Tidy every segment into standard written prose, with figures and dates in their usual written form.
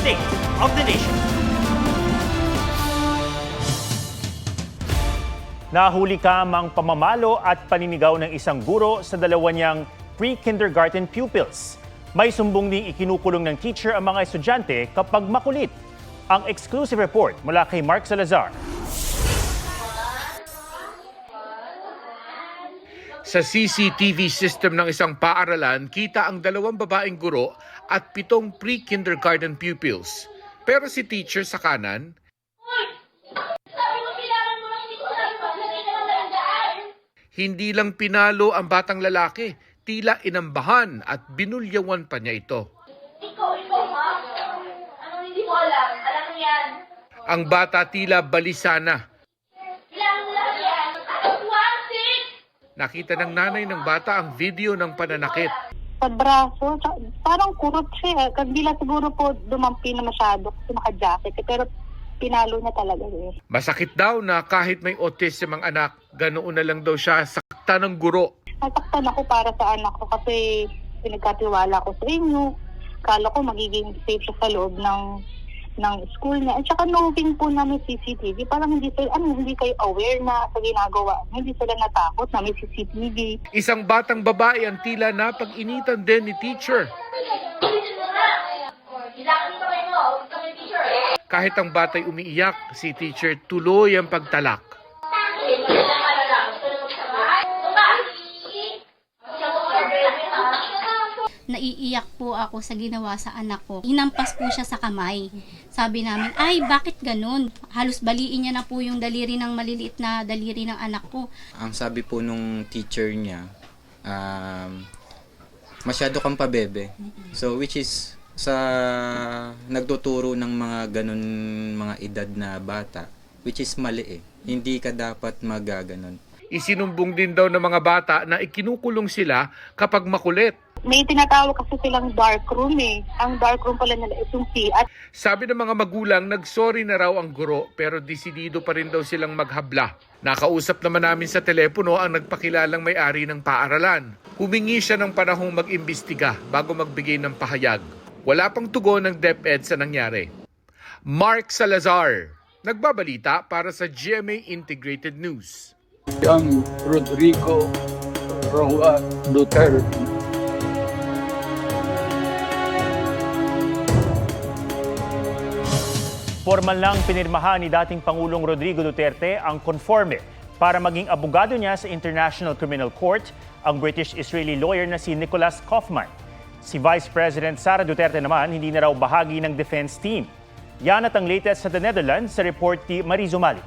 State of the Nation. Nahuli kamang pamamalo at paninigaw ng isang guro sa dalawa niyang pre-kindergarten pupils. May sumbong ding ikinukulong ng teacher ang mga estudyante kapag makulit. Ang exclusive report mula kay Mark Salazar. Sa CCTV system ng isang paaralan, kita ang dalawang babaeng guro at 7 pre-kindergarten pupils. Pero si teacher sa kanan, hindi lang pinalo ang batang lalaki, tila inambahan at binulyawan pa niya ito. Ikaw, ha? Anong hindi mo alam? Alam mo yan. Ang bata tila balisana. Kailangan mo lahat yan. Wasik! Nakita ng nanay ng bata ang video ng pananakit. Sa braso, parang kurot siya. Kagdila siguro po dumampi na masyado kasi naka-jacket. Pero pinalo niya talaga eh. Masakit daw na kahit may autism ang anak, ganoon na lang daw siya sakta ng guro. Nasaktan ako para sa anak ko kasi pinagkatiwala ko sa inyo. Kala ko magiging safe siya sa loob ng school niya. At saka knowing po namin CCTV, parang hindi kayo aware na sa ginagawa. Hindi sila natakot na may CCTV. Isang batang babae ang tila napag-initan din ni teacher. Kahit ang batay umiiyak, si teacher tuloy ang pagtalak. Naiiyak po ako sa ginawa sa anak ko. Hinampas po siya sa kamay. Sabi namin, ay bakit ganun? Halos baliin niya na po yung daliri ng maliliit na daliri ng anak ko. Ang sabi po nung teacher niya, masyado kang pabebe. So which is sa nagtuturo ng mga ganun mga edad na bata, which is mali eh. Hindi ka dapat magaganon. Isinumbong din daw ng mga bata na ikinukulong sila kapag makulit. May tinatawag kasi silang dark room eh. Ang dark room pala nila itong at Sabi ng mga magulang, nagsorry na raw ang guro pero desidido pa rin daw silang maghabla. Nakausap naman namin sa telepono ang nagpakilalang may-ari ng paaralan. Humingi siya ng panahong mag-imbestiga bago magbigay ng pahayag. Wala pang tugon ng DepEd sa nangyari. Mark Salazar, nagbabalita para sa GMA Integrated News. Ang Rodrigo Roa Duterte. Formal lang pinirmahan ni dating Pangulong Rodrigo Duterte ang conforme para maging abogado niya sa International Criminal Court ang British-Israeli lawyer na si Nicholas Kaufman. Si Vice President Sara Duterte naman hindi na raw bahagi ng defense team. Yan at ang latest sa The Netherlands sa report ni Marizo Mali.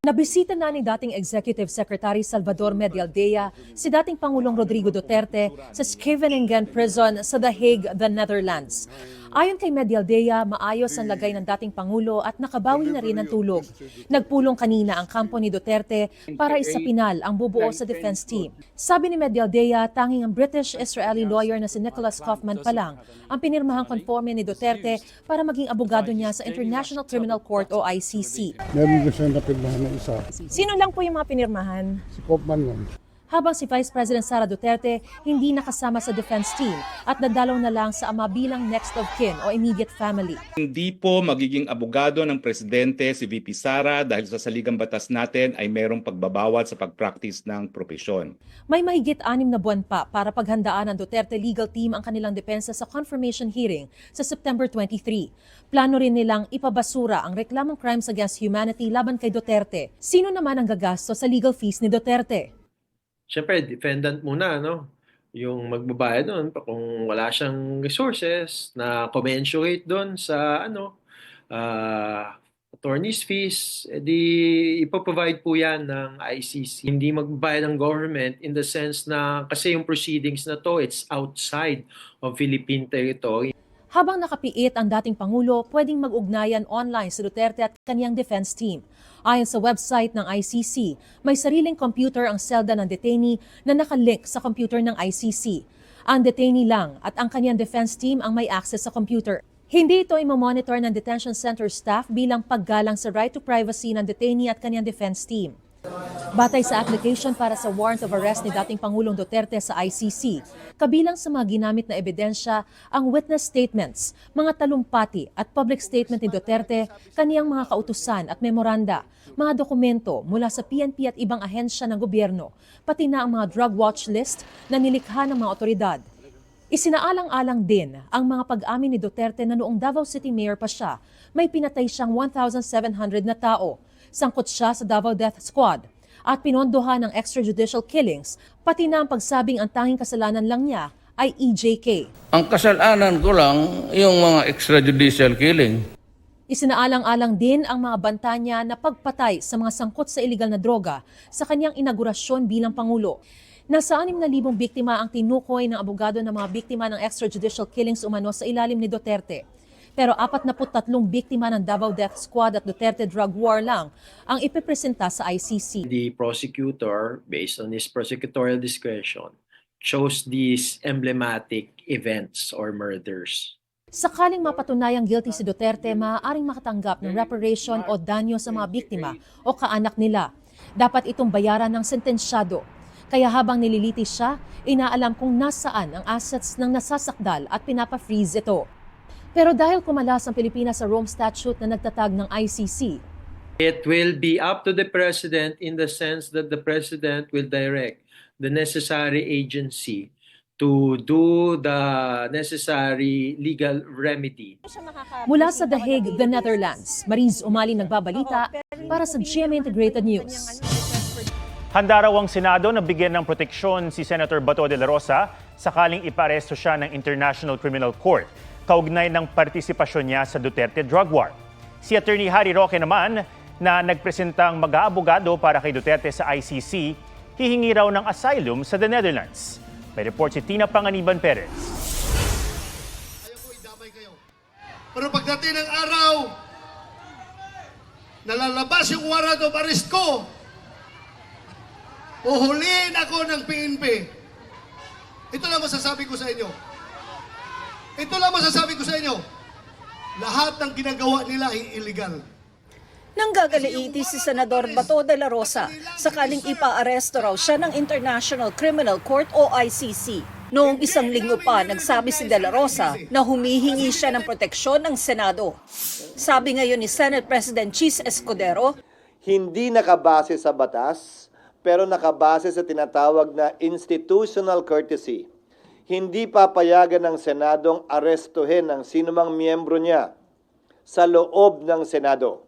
Nabisita na ni dating Executive Secretary Salvador Medialdea si dating Pangulong Rodrigo Duterte sa Scheveningen Prison sa The Hague, the Netherlands. Ayon kay Medialdea, maayos ang lagay ng dating Pangulo at nakabawi na rin ng tulog. Nagpulong kanina ang kampo ni Duterte para isapinal ang bubuo sa defense team. Sabi ni Medialdea, tanging ang British-Israeli lawyer na si Nicholas Kaufman pa lang ang pinirmahang konforme ni Duterte para maging abogado niya sa International Criminal Court o ICC. Meron din siya napirmahan na isa. Sino lang po yung mga pinirmahan? Si Kaufman yan. Habang si Vice President Sara Duterte hindi nakasama sa defense team at nadalaw na lang sa ama bilang next of kin o immediate family. Hindi po magiging abogado ng presidente si VP Sara dahil sa saligang batas natin ay mayroong pagbabawal sa pag-practice ng propesyon. May mahigit 6 na buwan pa para paghandaan ng Duterte legal team ang kanilang depensa sa confirmation hearing sa September 23. Plano rin nilang ipabasura ang reklamong crimes against humanity laban kay Duterte. Sino naman ang gagasto sa legal fees ni Duterte? Siyempre, defendant muna, no? Yung magbabayad doon kung wala siyang resources na commensurate doon sa attorney's fees, edi ipoprovide po yan ng ICC. Hindi magbabayad ng government in the sense na kasi yung proceedings na to, it's outside of Philippine territory. Habang nakapiit ang dating Pangulo, pwedeng mag-ugnayan online si Duterte at kanyang defense team. Ayon sa website ng ICC, may sariling computer ang selda ng detainee na nakalink sa computer ng ICC. Ang detainee lang at ang kanyang defense team ang may access sa computer. Hindi ito imomonitor ng detention center staff bilang paggalang sa right to privacy ng detainee at kanyang defense team. Batay sa application para sa warrant of arrest ni dating Pangulong Duterte sa ICC, kabilang sa mga ginamit na ebidensya ang witness statements, mga talumpati at public statement ni Duterte, kaniyang mga kautusan at memoranda, mga dokumento mula sa PNP at ibang ahensya ng gobyerno, pati na ang mga drug watch list na nilikha ng mga otoridad. Isinaalang-alang din ang mga pag-amin ni Duterte na noong Davao City Mayor pa siya, may pinatay siyang 1,700 na tao. Sangkot siya sa Davao Death Squad at pinondohan ng extrajudicial killings, pati na ang pagsabing ang tanging kasalanan lang niya ay EJK. Ang kasalanan ko lang yung mga extrajudicial killing. Isinaalang-alang din ang mga banta niya na pagpatay sa mga sangkot sa iligal na droga sa kanyang inaugurasyon bilang Pangulo. Nasa 6,000 biktima ang tinukoy ng abogado ng mga biktima ng extrajudicial killings umano sa ilalim ni Duterte. Pero 43 biktima ng Davao Death Squad at Duterte Drug War lang ang ipipresenta sa ICC. The prosecutor, based on his prosecutorial discretion, chose these emblematic events or murders. Sakaling mapatunayang guilty si Duterte, maaaring makatanggap ng reparation o danyo sa mga biktima o kaanak nila. Dapat itong bayaran ng sentensyado. Kaya habang nililitis siya, inaalam kung nasaan ang assets ng nasasakdal at pinapa-freeze ito. Pero dahil kumalas ang Pilipinas sa Rome Statute na nagtatag ng ICC, It will be up to the President in the sense that the President will direct the necessary agency to do the necessary legal remedy. mula sa The Hague, the Netherlands, Mariz Umali nagbabalita para sa GMA Integrated News. Handa raw ang Senado na bigyan ng proteksyon si Senator Bato de la Rosa sakaling iparesto siya ng International Criminal Court kaugnay ng partisipasyon niya sa Duterte Drug War. Si Attorney Harry Roque naman na nagpresentang mag-aabogado para kay Duterte sa ICC, hihingi raw ng asylum sa the Netherlands. May report si Tina Panganiban Perez. Pero pagdating ng araw, nalalabas yung warrant of arrest ko, uhulihin ako ng PNP. Ito lang masasabi ko sa inyo. Ito lang masasabi ko sa inyo. Lahat ng ginagawa nila ay illegal. Nanggagaliiti si Senador Bato de la Rosa sakaling ipaaresto raw siya ng International Criminal Court o ICC. Noong 1 linggo pa, nagsabi si de la Rosa na humihingi siya ng proteksyon ng Senado. Sabi ngayon ni Senate President Chis Escudero, hindi nakabase sa batas, pero nakabase sa tinatawag na institutional courtesy. Hindi papayagan ng Senadong arestuhin ang sinumang miyembro niya sa loob ng Senado.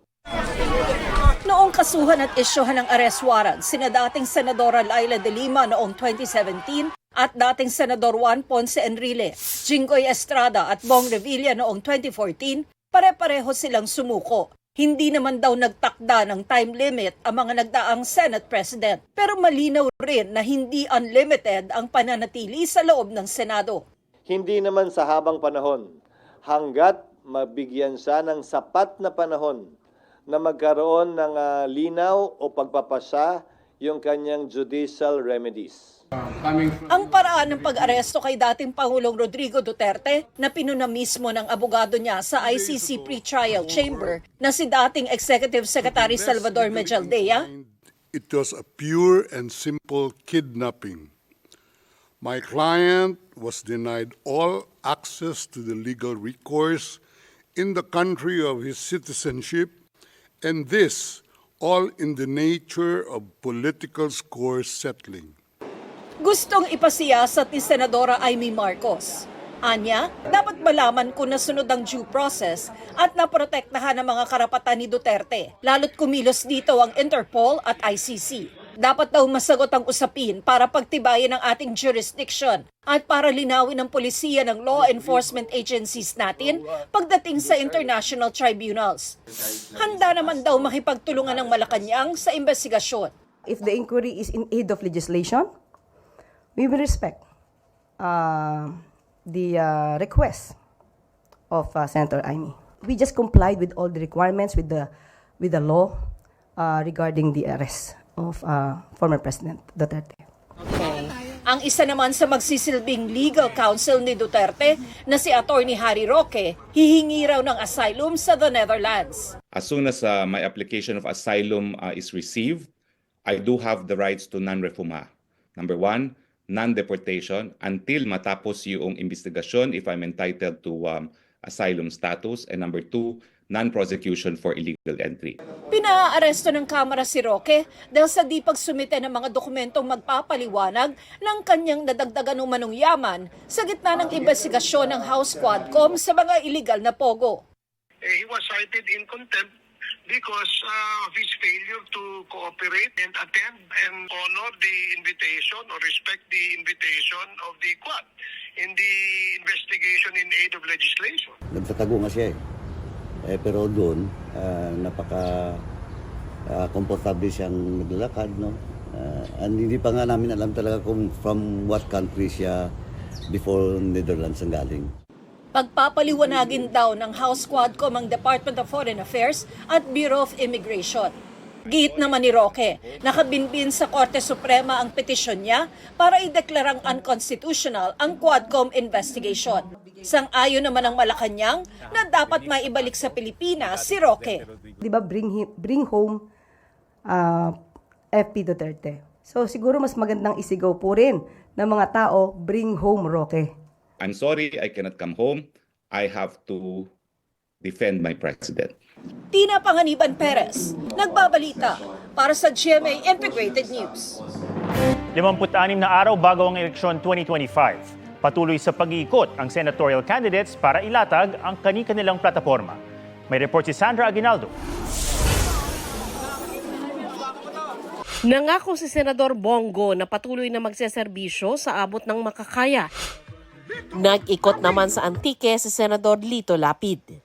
Noong kasuhan at isyuhan ng arrest warrant, sina dating Senadora Laila de Lima noong 2017 at dating Senador Juan Ponce Enrile, Jinggoy Estrada at Bong Revilla noong 2014, pare-pareho silang sumuko. Hindi naman daw nagtakda ng time limit ang mga nagdaang Senate President. Pero malinaw rin na hindi unlimited ang pananatili sa loob ng Senado. Hindi naman sa habang panahon, hanggat mabigyan siya ng sapat na panahon na magkaroon ng linaw o pagpapasa yung kanyang judicial remedies. Ang paraan ng pag-aresto kay dating Pangulong Rodrigo Duterte na pinuna mismo ng abogado niya sa ICC Pre-Trial Chamber na si dating Executive Secretary Salvador Medialdea. It was a pure and simple kidnapping. My client was denied all access to the legal recourse in the country of his citizenship, and this all in the nature of political score settling. Gustong ipasiyasat ni Senadora Amy Marcos. Anya, dapat malaman kung nasunod ang due process at naprotektahan ang mga karapatan ni Duterte, lalo't kumilos dito ang Interpol at ICC. Dapat daw masagot ang usapin para pagtibayin ang ating jurisdiction at para linawin ang polisiya ng law enforcement agencies natin pagdating sa international tribunals. Handa naman daw makipagtulungan ng Malacanang sa investigasyon. If the inquiry is in aid of legislation, we will respect the request of Senator Amy. We just complied with all the requirements with the law regarding the arrest of former President Duterte. Okay. Ang isa naman sa magsisilbing legal counsel ni Duterte na si Attorney Harry Roque, hihingi raw ng asylum sa the Netherlands. As soon as my application of asylum is received, I do have the rights to non-refuma. Number one, non-deportation until matapos yung investigasyon if I'm entitled to asylum status. And number two, non-prosecution for illegal entry. Pinaaresto ng Kamara si Roque dahil sa di pagsumite ng mga dokumentong magpapaliwanag ng kanyang nadagdagan umanong yaman sa gitna ng investigasyon ng House Quadcom sa mga illegal na pogo. He was cited in contempt because of his failure to cooperate and attend and honor the invitation or respect the invitation of the Quad in the investigation in aid of legislation. Nagtatago nga siya pero doon, komportable siyang naglalakad, no? And hindi pa nga namin alam talaga kung from what country siya before Netherlands ang galing. Pagpapaliwanagin daw ng House Quadcom ang Department of Foreign Affairs at Bureau of Immigration. Giit naman ni Roque, nakabinbin sa Korte Suprema ang petisyon niya para ideklarang unconstitutional ang Quadcom investigation. Sang-ayon naman ang Malacanang na dapat maibalik sa Pilipinas si Roque. Di ba bring home FP Duterte. So siguro mas magandang isigaw po rin ng mga tao, bring home Roque. I'm sorry, I cannot come home. I have to defend my president. Tina Panganiban Perez, nagbabalita para sa GMA Integrated News. 56 na araw bago ang eleksyon 2025. Patuloy sa pag-iikot ang senatorial candidates para ilatag ang kani-kanilang plataforma. May report si Sandra Aguinaldo. Nangako si Senador Bongo na patuloy na magseserbisyo sa abot ng makakaya. Nag-ikot naman sa Antique si Senador Lito Lapid.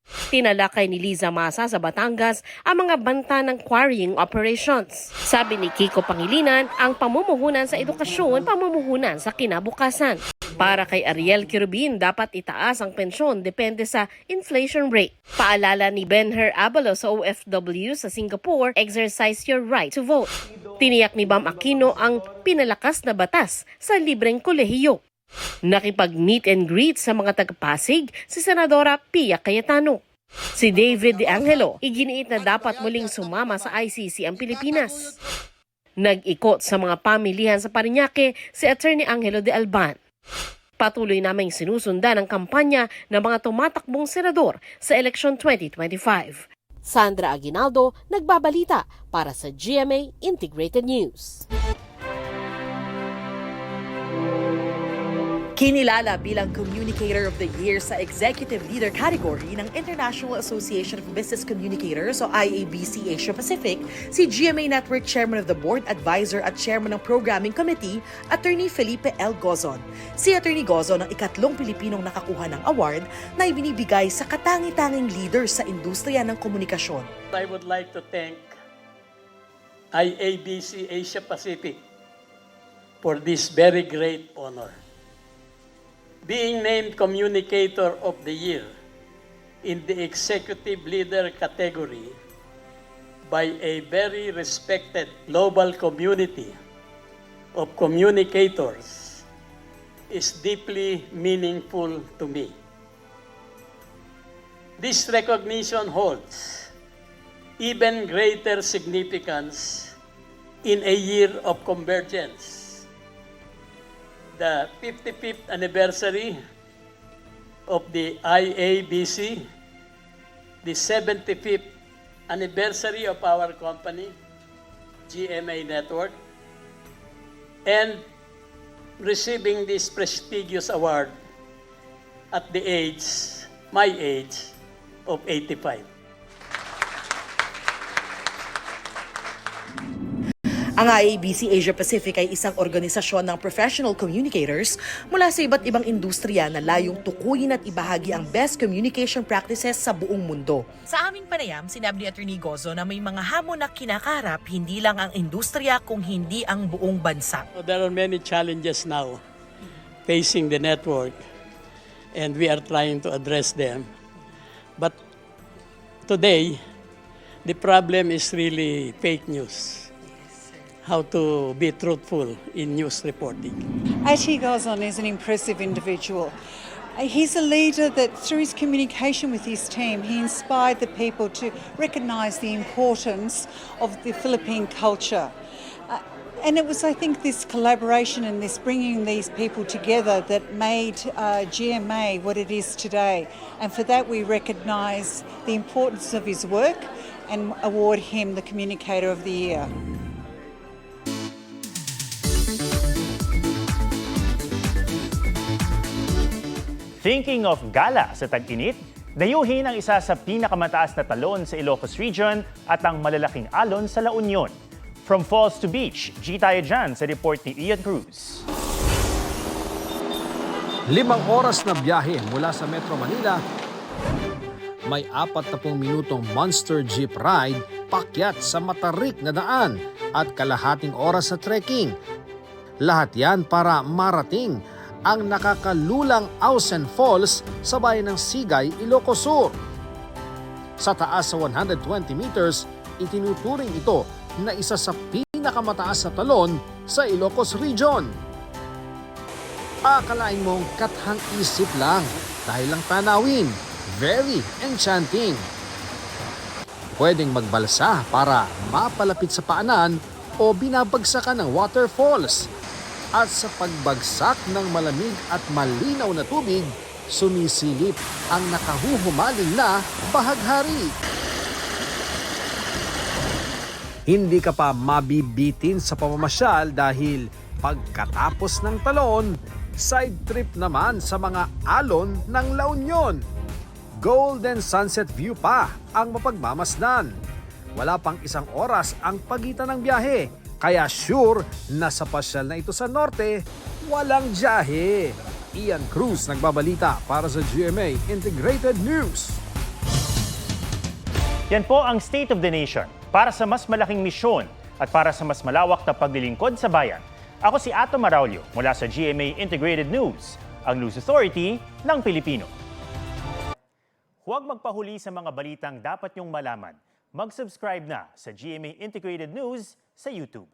Tinalakay ni Liza Masa sa Batangas ang mga banta ng quarrying operations. Sabi ni Kiko Pangilinan, ang pamumuhunan sa edukasyon, pamumuhunan sa kinabukasan. Para kay Ariel Quirubin, dapat itaas ang pensyon depende sa inflation rate. Paalala ni Benher Abalo sa OFW sa Singapore, exercise your right to vote. Tiniyak ni Bam Aquino ang pinalakas na batas sa libreng kolehiyo. Nakipag-meet and greet sa mga taga-Pasig si Senadora Pia Cayetano. Si David De Angelo, iginiit na dapat muling sumama sa ICC ang Pilipinas. Nag-ikot sa mga pamilihan sa Parañaque si Attorney Angelo de Alban. Patuloy naming sinusundan ang kampanya ng mga tumatakbong senador sa eleksyon 2025. Sandra Aguinaldo, nagbabalita para sa GMA Integrated News. Kinilala bilang Communicator of the Year sa Executive Leader category ng International Association of Business Communicators o IABC Asia Pacific si GMA Network Chairman of the Board Advisor at Chairman ng Programming Committee, Attorney Felipe L. Gozon. Si Attorney Gozon ang ikatlong Pilipinong nakakuha ng award na ibinibigay sa katangi-tanging leader sa industriya ng komunikasyon. I would like to thank IABC Asia Pacific for this very great honor. Being named Communicator of the Year in the Executive Leader category by a very respected global community of communicators is deeply meaningful to me. This recognition holds even greater significance in a year of convergence. The 55th anniversary of the IABC, the 75th anniversary of our company, GMA Network, and receiving this prestigious award at the age, my age, of 85. Ang IABC Asia Pacific ay isang organisasyon ng professional communicators mula sa iba't ibang industriya na layong tukuyin at ibahagi ang best communication practices sa buong mundo. Sa aming panayam, sinabi ni Attorney Gozo na may mga hamon na kinakaharap hindi lang ang industriya kung hindi ang buong bansa. There are many challenges now facing the network and we are trying to address them. But today, the problem is really fake news. How to be truthful in news reporting. Attorney Gozon is an impressive individual. He's a leader that through his communication with his team, he inspired the people to recognise the importance of the Philippine culture. And it was, I think, this collaboration and this bringing these people together that made GMA what it is today. And for that, we recognise the importance of his work and award him the Communicator of the Year. Thinking of gala sa tag-init? Dayuhin ang isa sa pinakamataas na talon sa Ilocos Region at ang malalaking alon sa La Union. From falls to beach, G tayo dyan sa report ni Ian Cruz. 5 oras na biyahe mula sa Metro Manila, may 40 minutong monster jeep ride pakyat sa matarik na daan at kalahating oras na trekking. Lahat yan para marating ang nakakalulang Ausen Falls sa bayan ng Sigay, Ilocos Sur. Sa taas sa 120 meters, itinuturing ito na isa sa pinakamataas na talon sa Ilocos Region. Akalain mong kathang isip lang dahil lang tanawin, very enchanting. Pwedeng magbalsa para mapalapit sa paanan o binabagsakan ng waterfalls. At sa pagbagsak ng malamig at malinaw na tubig, sumisilip ang nakahuhumaling na bahaghari. Hindi ka pa mabibitin sa pamamasyal dahil pagkatapos ng talon, side trip naman sa mga alon ng La Union. Golden sunset view pa ang mapagmamasdan. Wala pang 1 oras ang pagitan ng biyahe, kaya sure na sa pasyal na ito sa norte, walang jahe. Ian Cruz nagbabalita para sa GMA Integrated News. Yan po ang State of the Nation. Para sa mas malaking misyon at para sa mas malawak na paglilingkod sa bayan. Ako si Ato Maraulio mula sa GMA Integrated News, ang News Authority ng Pilipino. Huwag magpahuli sa mga balitang dapat niyong malaman. Mag-subscribe na sa GMA Integrated News sa YouTube.